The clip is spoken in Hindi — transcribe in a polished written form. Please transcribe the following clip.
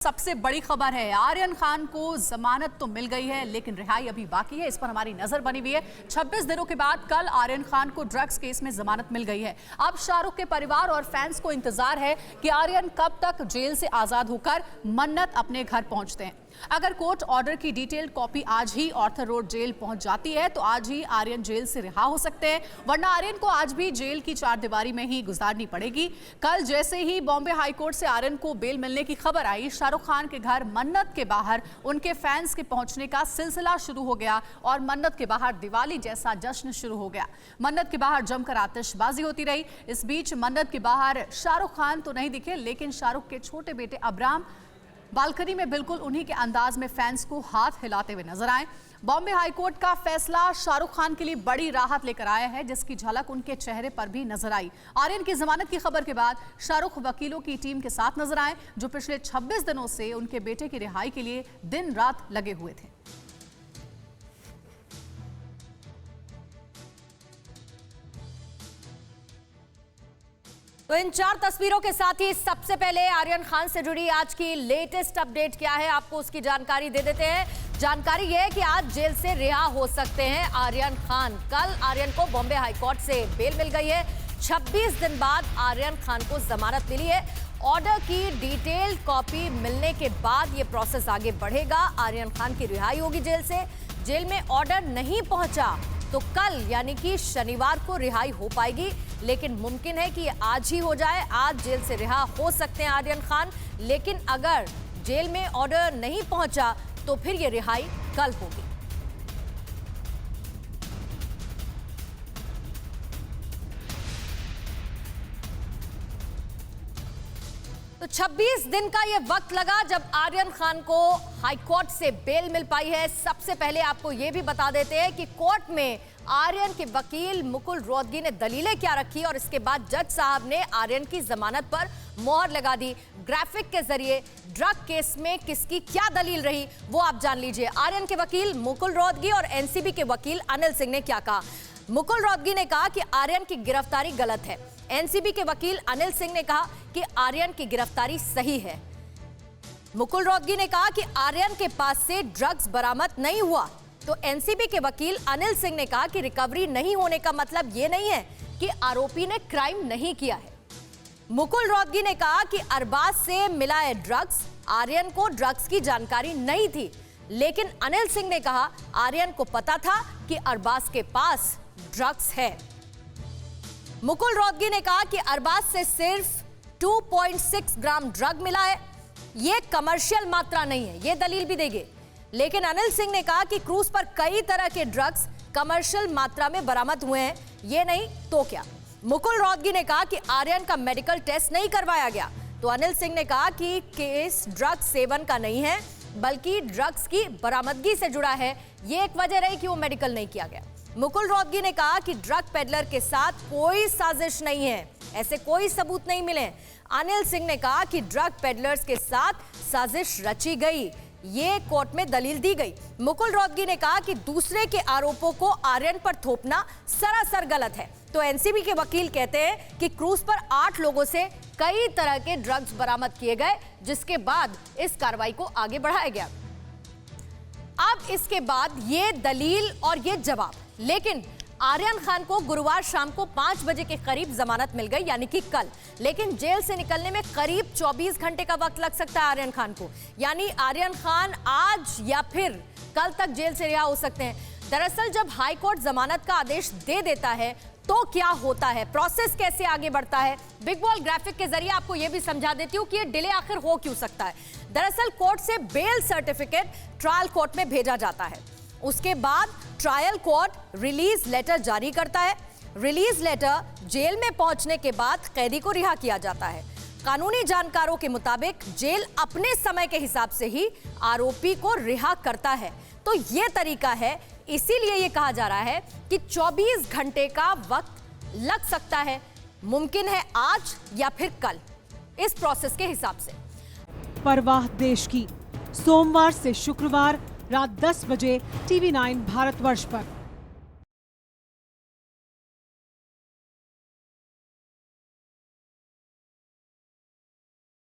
सबसे बड़ी खबर है, आर्यन खान को जमानत तो मिल गई है लेकिन रिहाई अभी बाकी है। इस पर हमारी नजर बनी हुई है। 26 दिनों के बाद कल आर्यन खान को ड्रग्स केस में जमानत मिल गई है। अब शाहरुख के परिवार और फैंस को इंतजार है कि आर्यन कब तक जेल से आजाद होकर मन्नत अपने घर पहुंचते हैं। अगर कोर्ट ऑर्डर की डिटेल्ड कॉपी आज ही ऑर्थर रोड जेल पहुंच जाती है तो आज ही आर्यन जेल से रिहा हो सकते हैं, वरना आर्यन को आज भी जेल की चारदीवारी में ही गुजारनी पड़ेगी। कल जैसे ही बॉम्बे हाईकोर्ट से आर्यन को बेल मिलने की खबर आई, शाहरुख खान के घर मन्नत के बाहर उनके फैंस के पहुंचने का सिलसिला शुरू हो गया और मन्नत के बाहर दिवाली जैसा जश्न शुरू हो गया। मन्नत के बाहर जमकर आतिशबाजी होती रही। इस बीच मन्नत के बाहर शाहरुख खान तो नहीं दिखे, लेकिन शाहरुख के छोटे बेटे अब्राम बालकनी में बिल्कुल उन्हीं के अंदाज में फैंस को हाथ हिलाते हुए नजर आए। बॉम्बे हाईकोर्ट का फैसला शाहरुख खान के लिए बड़ी राहत लेकर आया है, जिसकी झलक उनके चेहरे पर भी नजर आई। आर्यन की जमानत की खबर के बाद शाहरुख वकीलों की टीम के साथ नजर आए, जो पिछले 26 दिनों से उनके बेटे की रिहाई के लिए दिन रात लगे हुए थे। तो इन 4 तस्वीरों के साथ ही सबसे पहले आर्यन खान से जुड़ी आज की लेटेस्ट अपडेट क्या है, आपको उसकी जानकारी दे देते हैं। जानकारी यह है कि आज जेल से रिहा हो सकते हैं आर्यन खान। कल आर्यन को बॉम्बे हाईकोर्ट से बेल मिल गई है। 26 दिन बाद आर्यन खान को जमानत मिली है। ऑर्डर की डिटेल्ड कॉपी मिलने के बाद यह प्रोसेस आगे बढ़ेगा। आर्यन खान की रिहाई होगी जेल से। जेल में ऑर्डर नहीं पहुंचा तो कल यानी कि शनिवार को रिहाई हो पाएगी, लेकिन मुमकिन है कि आज ही हो जाए। आज जेल से रिहा हो सकते हैं आर्यन खान, लेकिन अगर जेल में ऑर्डर नहीं पहुंचा तो फिर ये रिहाई कल होगी। तो 26 दिन का ये वक्त लगा जब आर्यन खान को हाईकोर्ट से बेल मिल पाई है। सबसे पहले आपको ये भी बता देते हैं कि कोर्ट में आर्यन के वकील मुकुल रोहतगी ने दलीलें क्या रखी और इसके बाद जज साहब ने आर्यन की जमानत पर मोहर लगा दी। ग्राफिक के जरिए ड्रग केस में किसकी क्या दलील रही वो आप जान लीजिए। आर्यन के वकील मुकुल रोहतगी और एनसीबी के वकील अनिल सिंह ने क्या कहा। मुकुल रोहतगी ने कहा कि आर्यन की गिरफ्तारी गलत है। एनसीबी के वकील अनिल सिंह ने कहा कि आर्यन की गिरफ्तारी सही है। मुकुल रोहतगी ने कहा कि आर्यन के पास से ड्रग्स बरामद नहीं हुआ, तो एनसीबी के वकील अनिल सिंह ने कहा कि रिकवरी नहीं होने का मतलब यह नहीं है कि आरोपी ने क्राइम नहीं किया है। मुकुल रोहतगी ने कहा कि अरबाज से मिला है ड्रग्स, आर्यन को ड्रग्स की जानकारी नहीं थी, लेकिन अनिल सिंह ने कहा आर्यन को पता था कि अरबाज के पास ड्रग्स है। मुकुल रोहतगी ने कहा कि अरबाज से सिर्फ 2.6 ग्राम ड्रग मिला है, यह कमर्शियल मात्रा नहीं है, यह दलील भी देंगे। लेकिन अनिल सिंह ने कहा कि क्रूज पर कई तरह के ड्रग्स कमर्शियल मात्रा में बरामद हुए हैं, ये नहीं तो क्या। मुकुल रोहतगी ने कहा कि आर्यन का मेडिकल टेस्ट नहीं करवाया गया, तो अनिल सिंह ने कहा कि केस ड्रग सेवन का नहीं है बल्कि ड्रग्स की बरामदगी से जुड़ा है, ये एक वजह रही कि वो मेडिकल नहीं किया गया। मुकुल रोहतगी ने कहा कि ड्रग पेडलर के साथ कोई साजिश नहीं है, ऐसे कोई सबूत नहीं मिले। अनिल सिंह ने कहा कि ड्रग पेडलर्स के साथ साजिश रची गई, ये कोर्ट में दलील दी गई। मुकुल रोहतगी ने कहा कि दूसरे के आरोपों को आर्यन पर थोपना सरासर गलत है। तो एनसीबी के वकील कहते हैं कि क्रूज पर 8 लोगों से कई तरह के ड्रग्स बरामद किए गए, जिसके बाद इस कार्रवाई को आगे बढ़ाया गया। अब इसके बाद ये दलील और ये जवाब, लेकिन आर्यन खान को गुरुवार शाम को 5 बजे के करीब जमानत मिल गई, यानी कि कल, लेकिन जेल से निकलने में करीब 24 घंटे का वक्त लग सकता है आर्यन खान को, यानी आर्यन खान आज या फिर कल तक जेल से रिहा हो सकते हैं। दरअसल जब हाईकोर्ट जमानत का आदेश दे देता है तो क्या होता है, प्रोसेस कैसे आगे बढ़ता है, बिग बॉल ग्राफिक के जरिए आपको यह भी समझा देती हूं कि ये डिले आखिर हो क्यों सकता है। दरअसल कोर्ट से बेल सर्टिफिकेट ट्रायल कोर्ट में भेजा जाता है, उसके बाद ट्रायल कोर्ट रिलीज लेटर जारी करता है। रिलीज लेटर जेल में पहुंचने के बाद कैदी को रिहा किया जाता है। कानूनी जानकारों के मुताबिक जेल अपने समय के हिसाब से ही आरोपी को रिहा करता है, तो यह तरीका है, इसीलिए यह कहा जा रहा है कि 24 घंटे का वक्त लग सकता है। मुमकिन है आज या फिर कल, इस प्रोसेस के हिसाब से। परवाह देश की, सोमवार से शुक्रवार रात 10 बजे TV9 भारतवर्ष पर।